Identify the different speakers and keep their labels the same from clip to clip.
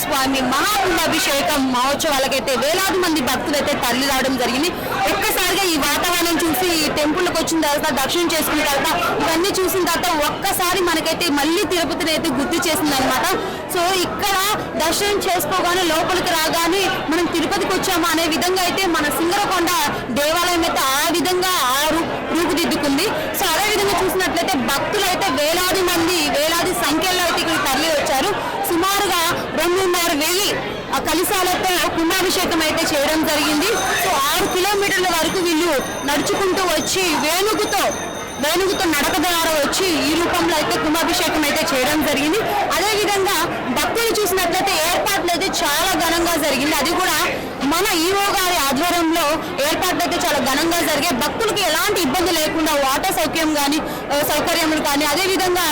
Speaker 1: స్వామి మహాకుంభాభిషేకం మహోత్సవాలకైతే వేలాది మంది భక్తులైతే తరలి రావడం జరిగింది. ఒక్కసారిగా ఈ వాతావరణం చూసి ఈ టెంపుల్కి వచ్చిన తర్వాత దర్శనం చేసుకున్న తర్వాత ఇవన్నీ చూసిన తర్వాత ఒక్కసారి మనకైతే మళ్ళీ తిరుపతిని అయితే గుర్తు చేసింది అనమాట. సో ఇక్కడ దర్శనం చేసుకోగానే లోపలికి రాగానే మనం తిరుపతికి వచ్చామా అనే విధంగా అయితే మన సింగరకొండ దేవాలయం అయితే ఆ విధంగా రూపుదిద్దుకుంది. సో అదే విధంగా చూసినట్లయితే భక్తులు అయితే వేలాది మంది వేలాది సంఖ్యలో అయితే ఇక్కడ తరలి వచ్చారు. సుమారుగా 2,500 కలశాలతో కుంభాభిషేకం అయితే చేయడం జరిగింది. సో 6 కిలోమీటర్ల వరకు వీళ్ళు నడుచుకుంటూ వచ్చి వేణుగుతో నడక ద్వారా వచ్చి ఈ రూపంలో అయితే కుంభాభిషేకం అయితే చేయడం జరిగింది. అదేవిధంగా భక్తులు చూసినట్లయితే ఏర్పాట్లు అయితే చాలా ఘనంగా జరిగింది. అది కూడా మన ఈవో గారి ఆధ్వర్యంలో ఏర్పాట్లు అయితే చాలా ఘనంగా జరిగాయి. భక్తులకి ఎలాంటి ఇబ్బంది లేకుండా వాటర్ సౌకర్యములు కానీ అదేవిధంగా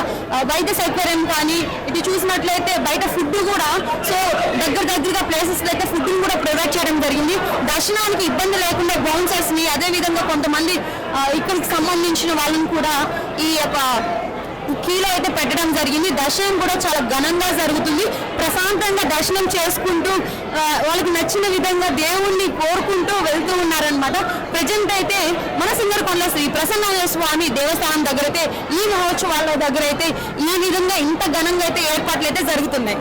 Speaker 1: వైద్య సౌకర్యం కానీ ఇటు చూసినట్లయితే బయట ఫుడ్ కూడా సో దగ్గరగా ప్లేసెస్ అయితే ఫుడ్ కూడా ప్రొవైడ్ చేయడం జరిగింది. దర్శనానికి ఇబ్బంది లేకుండా బౌన్సర్స్ ని అదేవిధంగా కొంతమంది ఇక్కడికి సంబంధించిన వాళ్ళని కూడా ఈ యొక్క కీలో అయితే పెట్టడం జరిగింది. దర్శనం కూడా చాలా ఘనంగా జరుగుతుంది. ప్రశాంతంగా దర్శనం చేసుకుంటూ వాళ్ళకి నచ్చిన విధంగా దేవుణ్ణి కోరుకుంటూ వెళ్తూ ఉన్నారనమాట. ప్రజెంట్ అయితే మన సింగరకొండలో శ్రీ ప్రసన్నాంజనేయ స్వామి దేవస్థానం దగ్గర అయితే ఈ మహోత్సవాల దగ్గర అయితే ఈ విధంగా ఇంత ఘనంగా అయితే ఏర్పాట్లు అయితే జరుగుతున్నాయి.